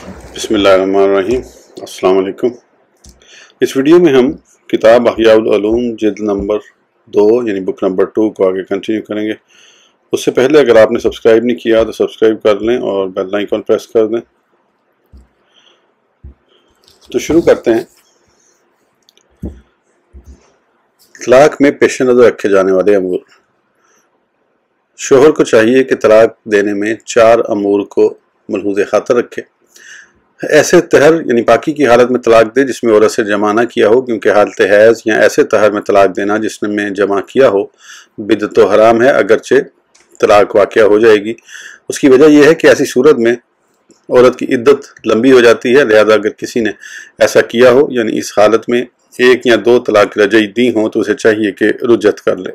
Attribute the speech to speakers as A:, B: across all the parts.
A: بسم اللہ الرحمن الرحیم۔ السلام علیکم۔ اس ویڈیو میں ہم کتاب احیاء العلوم جلد نمبر 2 یعنی بک نمبر 2 کو آگے کنٹینیو کریں گے۔ اس سے پہلے اگر آپ نے سبسکرائب نہیں کیا تو سبسکرائب کر لیں اور بیل آئیکن پریس کر دیں۔ تو شروع کرتے ہیں۔ طلاق میں پیش نظر رکھے جانے والے امور۔ شوہر کو چاہیے کہ طلاق دینے میں 4 امور کو ملحوظ خاطر رکھے۔ ایسے طہر یعنی پاکی کی حالت میں طلاق دے جس میں عورت سے جمع نہ کیا ہو، کیونکہ حالت حیض یا ایسے طہر میں طلاق دینا جس میں جمع کیا ہو بدعت و حرام ہے، اگرچہ طلاق واقع ہو جائے گی۔ اس کی وجہ یہ ہے کہ ایسی صورت میں عورت کی عدت لمبی ہو جاتی ہے، لہذا اگر کسی نے ایسا کیا ہو یعنی اس حالت میں 1 یا 2 طلاق رجعی دی ہوں تو اسے چاہیے کہ رجعت کر لے۔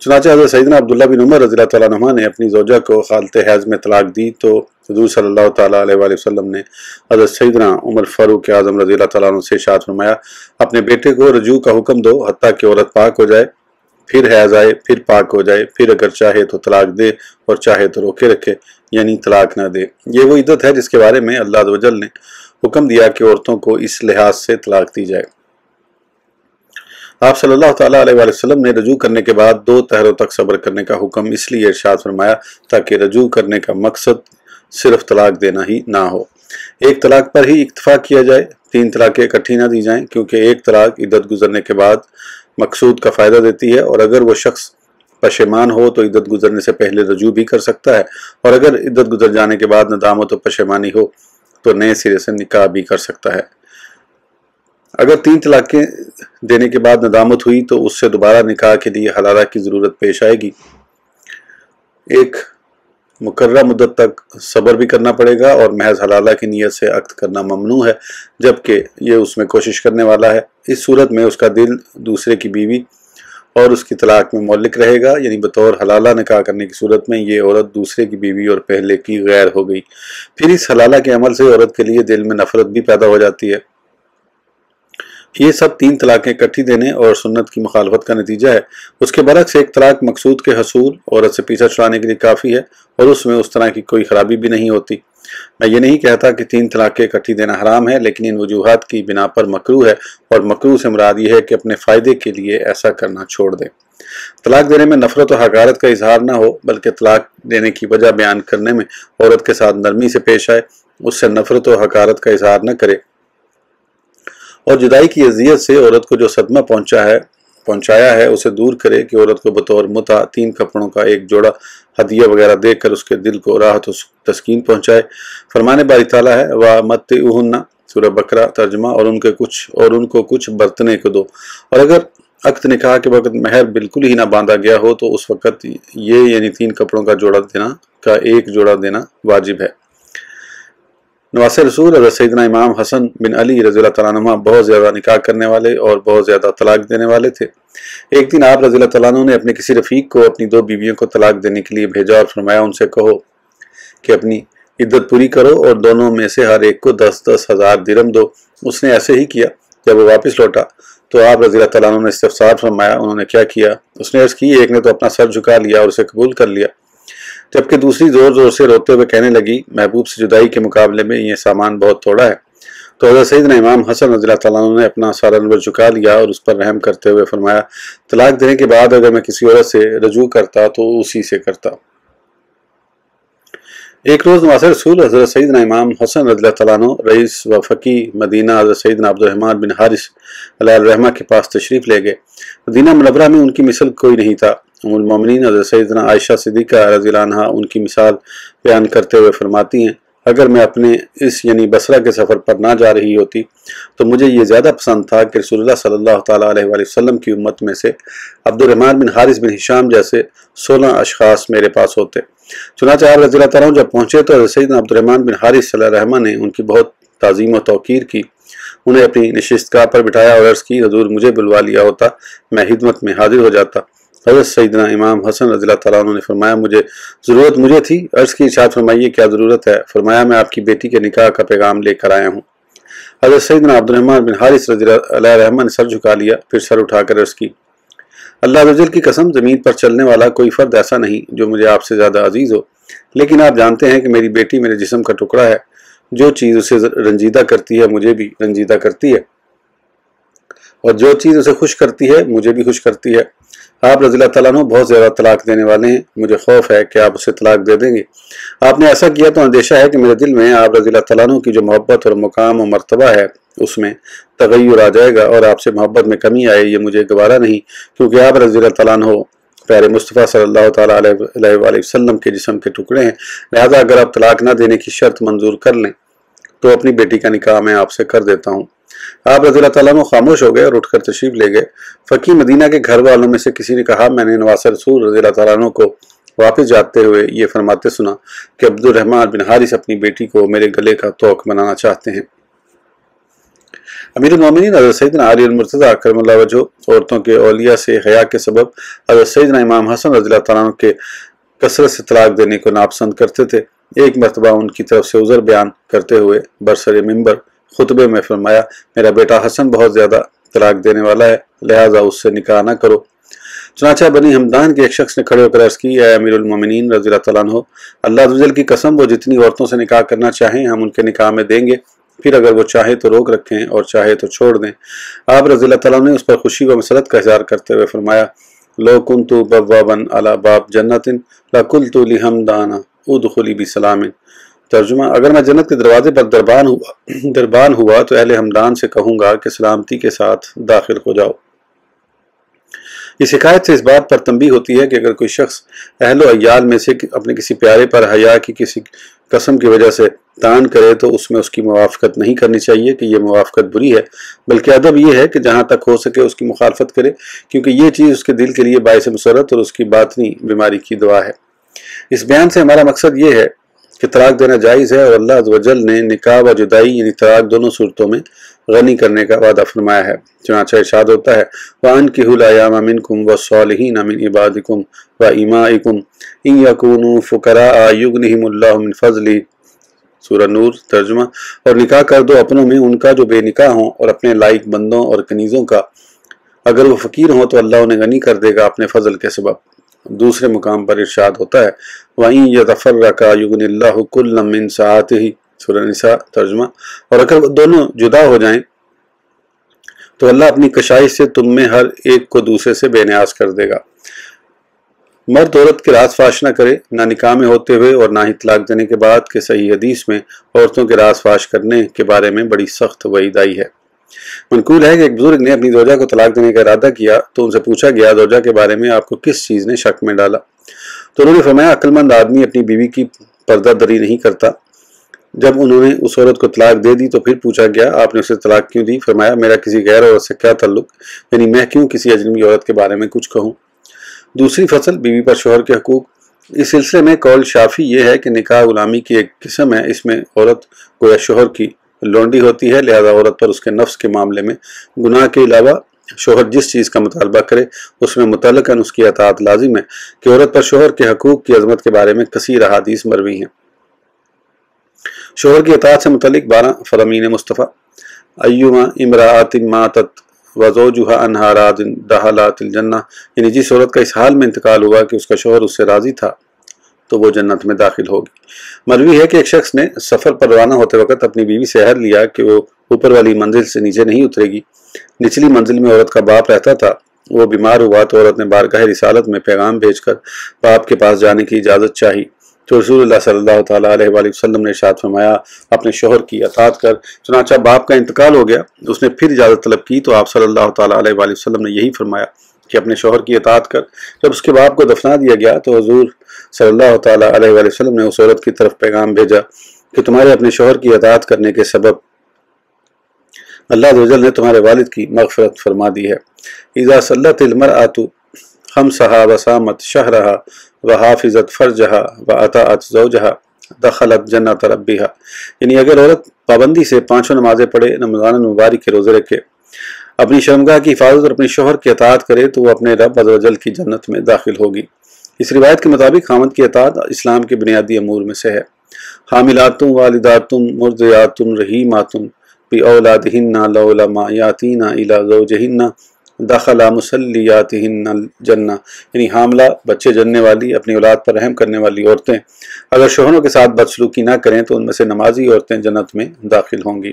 A: چنانچہ حضرت سیدنا عبداللہ بن عمر رضی اللہ تعالیٰ عنہ نے اپنی زوجہ کو حالت حیض میں طلاق دی تو حضور صلی اللہ تعالیٰ علیہ وآلہ وسلم نے حضرت سیدنا عمر فاروق اعظم رضی اللہ تعالیٰ عنہ سے ارشاد فرمایا، اپنے بیٹے کو رجوع کا حکم دو حتیٰ کہ عورت پاک ہو جائے، پھر حیض آئے، پھر پاک ہو جائے، پھر اگر چاہے تو طلاق دے اور چاہے تو روکے رکھے یعنی طلاق نہ دے۔ یہ وہ عدت ہے جس کے بارے میں اللہ عز و جل نے حکم دیا کہ عورتوں کو اس لحاظ سے طلاق دی جائے۔ آپ صلی اللہ تعالیٰ علیہ وآلہ وسلم نے رجوع کرنے کے بعد 2 طہروں تک صبر کرنے کا حکم اس لیے ارشاد فرمایا تاکہ رجوع کرنے کا مقصد صرف طلاق دینا ہی نہ ہو، 1 طلاق پر ہی اکتفا کیا جائے، 3 طلاقیں اکٹھی نہ دی جائیں، کیونکہ 1 طلاق عدت گزرنے کے بعد مقصود کا فائدہ دیتی ہے، اور اگر وہ شخص پشیمان ہو تو عدت گزرنے سے پہلے رجوع بھی کر سکتا ہے، اور اگر عدت گزر جانے کے بعد ندامت و پشیمانی ہو تو نئے سرے سے نکاح بھی کر سکتا ہے۔ اگر 3 طلاقیں دینے کے بعد ندامت ہوئی تو اس سے دوبارہ نکاح کے لیے حلالہ کی ضرورت پیش آئے گی۔ ایک مقررہ مدت تک صبر بھی کرنا پڑے گا اور محض حلالہ کی نیت سے عقد کرنا ممنوع ہے جبکہ یہ اس میں کوشش کرنے والا ہے۔ اس صورت میں اس کا دل دوسرے کی بیوی اور اس کی طلاق میں معلق رہے گا، یعنی بطور حلالہ نکاح کرنے کی صورت میں یہ عورت دوسرے کی بیوی اور پہلے کی غیر ہو گئی۔ پھر اس حلالہ کے عمل سے عورت کے لیے دل میں نفرت بھی پیدا ہو جاتی ہے۔ یہ سب 3 طلاقیں اکٹھی دینے اور سنت کی مخالفت کا نتیجہ ہے۔ اس کے برعکس 1 طلاق مقصود کے حصول عورت سے پیچھا چھڑانے کے لیے کافی ہے اور اس میں اس طرح کی کوئی خرابی بھی نہیں ہوتی۔ میں یہ نہیں کہتا کہ 3 طلاقیں اکٹھی دینا حرام ہے، لیکن ان وجوہات کی بنا پر مکروہ ہے، اور مکروہ سے مراد یہ ہے کہ اپنے فائدے کے لیے ایسا کرنا چھوڑ دیں۔ طلاق دینے میں نفرت و حقارت کا اظہار نہ ہو، بلکہ طلاق دینے کی وجہ بیان کرنے میں عورت کے ساتھ نرمی سے پیش آئے، اس سے نفرت و حقارت کا اظہار نہ کرے، اور جدائی کی اذیت سے عورت کو جو صدمہ پہنچایا ہے اسے دور کرے کہ عورت کو بطور متع 3 کپڑوں کا 1 جوڑا ہدیہ وغیرہ دے کر اس کے دل کو راحت و تسکین پہنچائے۔ فرمان باری تعالیٰ ہے وَمَتِّعُوهُنَّ سورہ بقرہ ترجمہ، اور ان کو کچھ برتنے کو دو، اور اگر عقد نکاح کے وقت مہر بالکل ہی نہ باندھا گیا ہو تو اس وقت یہ یعنی 3 کپڑوں کا 1 جوڑا دینا واجب ہے۔ نواسہ رسول حضرت سیدنا امام حسن بن علی رضی اللہ تعالیٰ عنہ بہت زیادہ نکاح کرنے والے اور بہت زیادہ طلاق دینے والے تھے۔ ایک دن آپ رضی اللہ تعالیٰ عنہ نے اپنے کسی رفیق کو اپنی 2 بیویوں کو طلاق دینے کے لیے بھیجا اور فرمایا ان سے کہو کہ اپنی عدت پوری کرو اور دونوں میں سے ہر ایک کو 10-10 ہزار درہم دو۔ اس نے ایسے ہی کیا۔ جب وہ واپس لوٹا تو آپ رضی اللہ تعالیٰ عنہ نے استفسار فرمایا انہوں نے کیا کیا؟ اس نے عرض کی ایک نے تو اپنا سر جھکا لیا اور اسے قبول کر لیا، جبکہ دوسری زور زور سے روتے ہوئے کہنے لگی محبوب سے جدائی کے مقابلے میں یہ سامان بہت تھوڑا ہے۔ تو حضرت سیدنا امام حسن رضی اللہ تعالیٰ عنہ نے اپنا سارا انور جھکا لیا اور اس پر رحم کرتے ہوئے فرمایا طلاق دینے کے بعد اگر میں کسی عورت سے رجوع کرتا تو اسی سے کرتا۔ ایک روز نواسہ رسول حضرت سیدنا امام حسن رضی اللہ تعالیٰ عنہ رئیس و فقیہ مدینہ حضرت سیدنا عبدالرحمن بن حارث علیہ الرحمہ کے پاس تشریف لے گئے۔ مدینہ منورہ میں ان کی مثل کوئی نہیں تھا۔ ام المومنین حضرت سیدنا عائشہ صدیقہ رضی اللہ عنہا ان کی مثال بیان کرتے ہوئے فرماتی ہیں اگر میں اپنے اس یعنی بصرہ کے سفر پر نہ جا رہی ہوتی تو مجھے یہ زیادہ پسند تھا کہ رسول اللہ صلی اللہ تعالیٰ علیہ وآلہ وسلم کی امت میں سے عبدالرحمن بن حارث بن ہشام جیسے 16 اشخاص میرے پاس ہوتے۔ چنانچہ آپ رضی اللہ تعالیٰ عنہ جب پہنچے تو حضرت سیدنا عبدالرحمن بن حارث صلی اللہ علیہ وسلم نے ان کی بہت تعظیم و توقیر کی، انہیں اپنی نشستگاہ پر بٹھایا اور عرض کی حضور مجھے بلوا لیا ہوتا میں خدمت میں حاضر ہو جاتا۔ حضرت سیدنا امام حسن رضی اللہ تعالیٰ عنہ نے فرمایا ضرورت مجھے تھی۔ عرض کی ارشاد فرمائیے کیا ضرورت ہے؟ فرمایا میں آپ کی بیٹی کے نکاح کا پیغام لے کر آیا ہوں۔ حضرت سیدنا عبدالرحمن بن حارث رضی اللہ عنہ نے سر جھکا لیا، پھر سر اٹھا کر عرض کی اللہ عز و جل کی قسم زمین پر چلنے والا کوئی فرد ایسا نہیں جو مجھے آپ سے زیادہ عزیز ہو، لیکن آپ جانتے ہیں کہ میری بیٹی میرے جسم کا ٹکڑا ہے، جو چیز اسے رنجیدہ کرتی ہے مجھے بھی رنجیدہ کرتی ہے، اور جو چیز اسے خوش کرتی ہے مجھے بھی خوش کرتی ہے۔ آپ رضی اللہ تعالیٰ عنہ بہت زیادہ طلاق دینے والے ہیں، مجھے خوف ہے کہ آپ اسے طلاق دے دیں گے۔ آپ نے ایسا کیا تو اندیشہ ہے کہ میرے دل میں آپ رضی اللہ تعالیٰ عنہ کی جو محبت اور مقام و مرتبہ ہے اس میں تغیر آ جائے گا اور آپ سے محبت میں کمی آئے، یہ مجھے گوارا نہیں، کیونکہ آپ رضی اللہ تعالیٰ عنہ پیارے مصطفیٰ صلی اللہ تعالیٰ علیہ وآلہ وسلم کے جسم کے ٹکڑے ہیں، لہذا اگر آپ طلاق نہ دینے کی شرط منظور کر لیں تو اپنی بیٹی کا نکاح میں آپ سے کر دیتا ہوں۔ آپ رضی اللہ تعالیٰ عنہ خاموش ہو گئے اور اٹھ کر تشریف لے گئے۔ فقی مدینہ کے گھر والوں میں سے کسی نے کہا، میں نے نواسہ رسول رضی اللہ تعالیٰ عنہ کو واپس جاتے ہوئے یہ فرماتے سنا کہ عبد الرحمن بن حارث اپنی بیٹی کو میرے گلے کا توق بنانا چاہتے ہیں۔ امیر المومنین حضرت سیدنا علی المرتضیٰ کرم اللہ وجہہ عورتوں کے اولیاء سے حیا کے سبب حضرت سیدنا امام حسن رضی اللہ تعالیٰ عنہ کے کثرت سے طلاق دینے کو ناپسند کرتے تھے۔ ایک مرتبہ ان کی طرف سے عذر بیان کرتے ہوئے برسر منبر خطبے میں فرمایا، میرا بیٹا حسن بہت زیادہ طلاق دینے والا ہے، لہٰذا اس سے نکاح نہ کرو۔ چنانچہ بنی ہمدان کے ایک شخص نے کھڑے ہو کر عرض کی، اے امیر المومنین رضی اللہ تعالیٰ عنہ، اللہ عز و جل کی قسم، وہ جتنی عورتوں سے نکاح کرنا چاہیں ہم ان کے نکاح میں دیں گے، پھر اگر وہ چاہے تو روک رکھیں اور چاہے تو چھوڑ دیں۔ آپ رضی اللہ تعالیٰ نے اس پر خوشی و مسرت کا اظہار کرتے ہوئے فرمایا، لو کنت بوابا علی باب جنت لقلت لحمدان ادخلی بسلام۔ ترجمہ، اگر میں جنت کے دروازے پر دربان ہوا تو اہل ہمدان سے کہوں گا کہ سلامتی کے ساتھ داخل ہو جاؤ۔ اس حکایت سے اس بات پر تنبیہ ہوتی ہے کہ اگر کوئی شخص اہل و عیال میں سے اپنے کسی پیارے پر حیا کی کسی قسم کی وجہ سے طعن کرے تو اس میں اس کی موافقت نہیں کرنی چاہیے کہ یہ موافقت بری ہے، بلکہ ادب یہ ہے کہ جہاں تک ہو سکے اس کی مخالفت کرے، کیونکہ یہ چیز اس کے دل کے لیے باعث مسرت اور اس کی باطنی بیماری کی دوا ہے۔ اس بیان سے ہمارا مقصد یہ ہے کہ طلاق دینا جائز ہے، اور اللہ عز و جل نے نکاح و جدائی یعنی طلاق دونوں صورتوں میں غنی کرنے کا وعدہ فرمایا ہے۔ چنانچہ ارشاد ہوتا ہے، وَأَنكِحُوا الْأَيَامَ مِنكُمْ وَالصَّالِحِينَ مِنْ عِبَادِكُمْ وَإِمَائِكُمْ إِنْ يَكُونُوا فُقَرَاءَ يُغْنِهِمُ اللَّهُ مِنْ فَضْلِهِ۔ سورہ نور۔ ترجمہ، اور نکاح کر دو اپنوں میں ان کا جو بے نکاح ہوں اور اپنے لائق بندوں اور کنیزوں کا، اگر وہ فقیر ہوں تو اللہ انہیں غنی کر دے گا اپنے فضل کے سبب۔ دوسرے مقام پر ارشاد ہوتا ہے، وَإِنْ يَتَفَرَّقَا يُغْنِ اللَّهُ كُلًّا مِنْ سَعَتِهِ۔ سورہ نساء۔ ترجمہ، اور اگر وہ دونوں جدا ہو جائیں تو اللہ اپنی کشائش سے تم میں ہر ایک کو دوسرے سے بے نیاز کر دے گا۔ مرد عورت کے راز فاش نہ کرے، نہ نکاح میں ہوتے ہوئے اور نہ ہی طلاق دینے کے بعد، کہ صحیح حدیث میں عورتوں کے راز فاش کرنے کے بارے میں بڑی سخت وعید آئی ہے۔ منقول ہے کہ ایک بزرگ نے اپنی زوجہ کو طلاق دینے کا ارادہ کیا تو ان سے پوچھا گیا، زوجہ کے بارے میں آپ کو کس چیز نے شک میں ڈالا؟ تو انہوں نے فرمایا، عقل مند آدمی اپنی بیوی کی پردہ دری نہیں کرتا۔ جب انہوں نے اس عورت کو طلاق دے دی تو پھر پوچھا گیا، آپ نے اسے طلاق کیوں دی؟ فرمایا، میرا کسی غیر عورت سے کیا تعلق، یعنی میں کیوں کسی اجنبی عورت کے بارے میں کچھ کہوں۔ دوسری فصل، بیوی پر شوہر کے حقوق۔ اس سلسلے میں قول شافی یہ ہے کہ نکاح غلامی کی ایک قسم ہے، اس میں عورت گویا شوہر کی لونڈی ہوتی ہے، لہذا عورت پر اس کے نفس کے معاملے میں گناہ کے علاوہ شوہر جس چیز کا مطالبہ کرے اس میں متعلقاً اس کی اطاعت لازم ہے، کہ عورت پر شوہر کے حقوق کی عظمت کے بارے میں کثیر احادیث مروی ہیں۔ شوہر کی اطاعت سے متعلق 12 فرامین مصطفیٰ، ایما امرأۃ ماتت وزوجها عنہا راض دخلت الجنہ، یعنی جس عورت کا اس حال میں انتقال ہوا کہ اس کا شوہر اس سے راضی تھا تو وہ جنت میں داخل ہوگی۔ مروی ہے کہ ایک شخص نے سفر پر روانہ ہوتے وقت اپنی بیوی سے عہد لیا کہ وہ اوپر والی منزل سے نیچے نہیں اترے گی۔ نچلی منزل میں عورت کا باپ رہتا تھا، وہ بیمار ہوا تو عورت نے بارگاہ رسالت میں پیغام بھیج کر باپ کے پاس جانے کی اجازت چاہی، تو رسول اللہ صلی اللہ تعالیٰ علیہ وآلہ وسلم نے ارشاد فرمایا، اپنے شوہر کی اطاعت کر۔ چنانچہ باپ کا انتقال ہو گیا، اس نے پھر اجازت طلب کی تو آپ صلی اللہ تعالیٰ علیہ وآلہ وسلم نے یہی فرمایا کہ اپنے شوہر کی اطاعت کر۔ جب اس کے باپ کو دفنا دیا گیا تو حضور صلی اللہ تعالیٰ علیہ وآلہ وسلم نے اس عورت کی طرف پیغام بھیجا کہ تمہارے اپنے شوہر کی اطاعت کرنے کے سبب اللہ عز و جل نے تمہارے والد کی مغفرت فرما دی ہے۔ اذا صلت المرأۃ خمسها وصامت شہرها وحافظت فرجها واطاعت زوجها دخلت جنت ربها، یعنی اگر عورت پابندی سے 5 نمازیں پڑھے، رمضان المبارک کے روزے رکھے، اپنی شرمگاہ کی حفاظت اور اپنے شوہر کی اطاعت کرے تو وہ اپنے رب عز و جل کی جنت میں داخل ہوگی۔ اس روایت کے مطابق خاوند کی اطاعت اسلام کے بنیادی امور میں سے ہے۔ حاملات والدات مرضعات رحیمات بأولادہن لولا ما یاتین الی زوجہن دخلا مسلیاتہن الجنہ، یعنی حاملہ بچے جننے والی اپنی اولاد پر رحم کرنے والی عورتیں اگر شوہروں کے ساتھ بدسلوکی نہ کریں تو ان میں سے نمازی عورتیں جنت میں داخل ہوں گی۔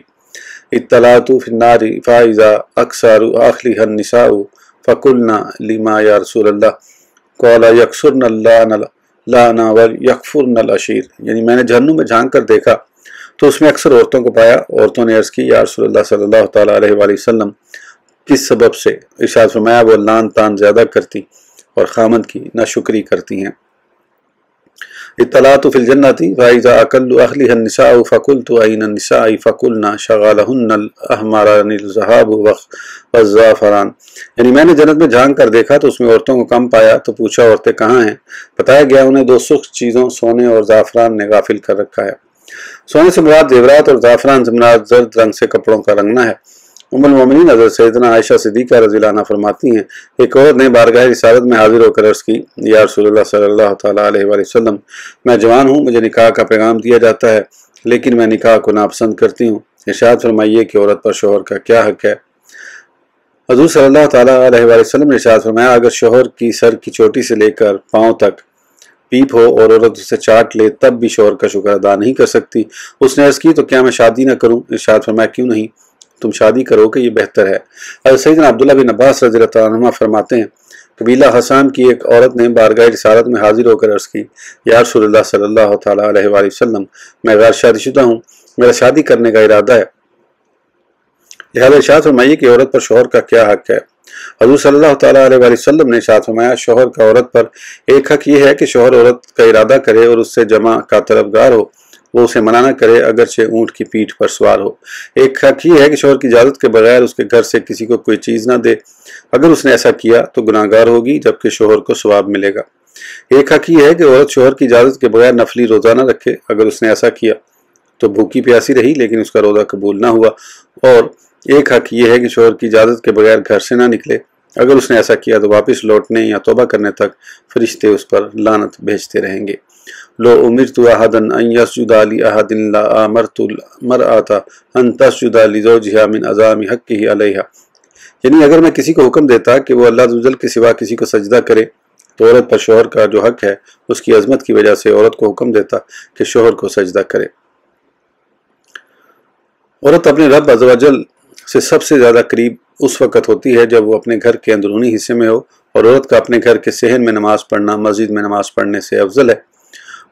A: اطلعت فی النار فاذا اکثر اہلھا النساء فقلنا لما یا رسول اللہ قال یکسرن اللعن ویکفرن العشیر، یعنی میں نے جہنم میں جھانک کر دیکھا تو اس میں اکثر عورتوں کو پایا۔ عورتوں نے عرض کی یا رسول اللہ صلی اللہ تعالیٰ علیہ وآلہ وسلم کس سبب سے؟ ارشاد فرمایا وہ لعن تان زیادہ کرتی اور خامند کی ناشکری کرتی ہیں۔ اطلعت فی الجنۃ فاذا اقل اہلھا النساء فقلت این النساء فقلنا شغلہن الاحمران الذھاب والزعفران، یعنی میں نے جنت میں جھانک کر دیکھا تو اس میں عورتوں کو کم پایا تو پوچھا عورتیں کہاں ہیں؟ بتایا گیا انہیں دو سرخ چیزوں سونے اور زعفران نے غافل کر رکھا ہے۔ سونے سے مراد زیورات اور زعفران سے مراد زرد رنگ سے کپڑوں کا رنگنا ہے۔ ام المومنین حضرت سیدنا عائشہ صدیقہ رضی اللہ عنہ فرماتی ہیں ایک عورت نے بارگاہ رسالت میں حاضر ہو کر عرض کی یا رسول اللہ صلی اللہ تعالیٰ علیہ وآلہ وسلم میں جوان ہوں، مجھے نکاح کا پیغام دیا جاتا ہے لیکن میں نکاح کو ناپسند کرتی ہوں، ارشاد فرمائیے کہ عورت پر شوہر کا کیا حق ہے؟ حضور صلی اللہ تعالیٰ علیہ وآلہ وسلم نے ارشاد فرمایا اگر شوہر کی سر کی چوٹی سے لے کر پاؤں تک پیپ ہو اور عورت اسے چاٹ لے تب بھی شوہر کا شکر ادا نہیں کر سکتی۔ اس نے عرض کی تو کیا میں شادی نہ کروں؟ ارشاد فرمایا کیوں نہیں، تم شادی کرو کہ یہ بہتر ہے۔ حضرت سیدنا عبداللہ بن عباس رضی اللہ عنہما فرماتے ہیں قبیلہ حسان کی ایک عورت نے بارگاہ رسالت میں حاضر ہو کر عرض کی یا رسول اللہ صلی اللہ تعالیٰ علیہ وآلہ وسلم میں غیر شادی شدہ ہوں، میرا شادی کرنے کا ارادہ ہے، لہذا ارشاد فرمائیے کہ عورت پر شوہر کا کیا حق ہے؟ حضور صلی اللہ تعالیٰ علیہ وآلہ وسلم نے ارشاد فرمایا شوہر کا عورت پر ایک حق یہ ہے کہ شوہر عورت کا ارادہ کرے اور اس سے جمع کا طلبگار ہو، وہ اسے منع نہ کرے اگرچہ اونٹ کی پیٹھ پر سوار ہو۔ ایک حق یہ ہے کہ شوہر کی اجازت کے بغیر اس کے گھر سے کسی کو کوئی چیز نہ دے، اگر اس نے ایسا کیا تو گناہگار ہوگی جبکہ شوہر کو ثواب ملے گا۔ ایک حق یہ ہے کہ عورت شوہر کی اجازت کے بغیر نفلی روزہ نہ رکھے، اگر اس نے ایسا کیا تو بھوکی پیاسی رہی لیکن اس کا روزہ قبول نہ ہوا۔ اور ایک حق یہ ہے کہ شوہر کی اجازت کے بغیر گھر سے نہ نکلے، اگر اس نے ایسا کیا تو واپس لوٹنے یا توبہ کرنے تک فرشتے اس پر لعنت بھیجتے رہیں گے۔ لو امرت احدا ان یسجد لاحد لامرت المرأة ان تسجد لزوجها من عظام حقه علیہا، یعنی اگر میں کسی کو حکم دیتا کہ وہ اللہ عز و جل کے سوا کسی کو سجدہ کرے تو عورت پر شوہر کا جو حق ہے اس کی عظمت کی وجہ سے عورت کو حکم دیتا کہ شوہر کو سجدہ کرے۔ عورت اپنے رب عز و جل سے سب سے زیادہ قریب اس وقت ہوتی ہے جب وہ اپنے گھر کے اندرونی حصے میں ہو، اور عورت کا اپنے گھر کے صحن میں نماز پڑھنا مسجد میں نماز پڑھنے سے افضل ہے،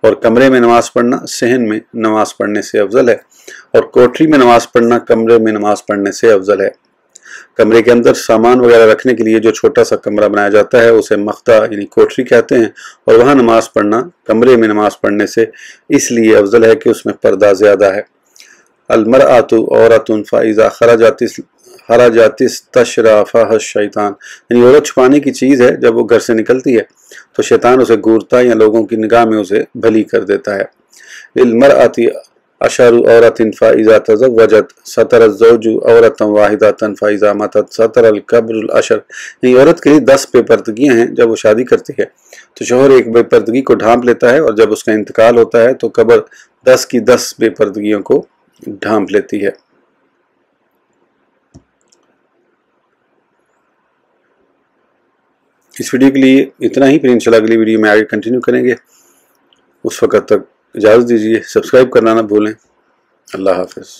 A: اور کمرے میں نماز پڑھنا صحن میں نماز پڑھنے سے افضل ہے، اور کوٹری میں نماز پڑھنا کمرے میں نماز پڑھنے سے افضل ہے۔ کمرے کے اندر سامان وغیرہ رکھنے کے لیے جو چھوٹا سا کمرہ بنایا جاتا ہے اسے مخدہ یعنی کوٹری کہتے ہیں، اور وہاں نماز پڑھنا کمرے میں نماز پڑھنے سے اس لیے افضل ہے کہ اس میں پردہ زیادہ ہے۔ المرأۃ عورۃ فاذا خرجت استشرفها الشیطان، یعنی عورت چھپانے کی چیز ہے، جب وہ گھر سے نکلتی ہے تو شیطان اسے گورتا یا لوگوں کی نگاہ میں اسے بھلی کر دیتا ہے۔ للمرأۃ اشر عورت فاذا تزوجت ستر الزوج عورۃ واحدۃ فاذا ماتت ستر القبر الاشر، یعنی عورت کے لیے 10 بے پردگیاں ہیں، جب وہ شادی کرتی ہے تو شوہر ایک بے پردگی کو ڈھانپ لیتا ہے، اور جب اس کا انتقال ہوتا ہے تو قبر 10 کی 10 بے پردگیوں کو ڈھانپ لیتی ہے۔ اس ویڈیو کے لیے اتنا ہی، پھر انشاءاللہ اگلی ویڈیو میں آگے کنٹینیو کریں گے۔ اس وقت تک اجازت دیجیے، سبسکرائب کرنا نہ بھولیں۔ اللہ حافظ۔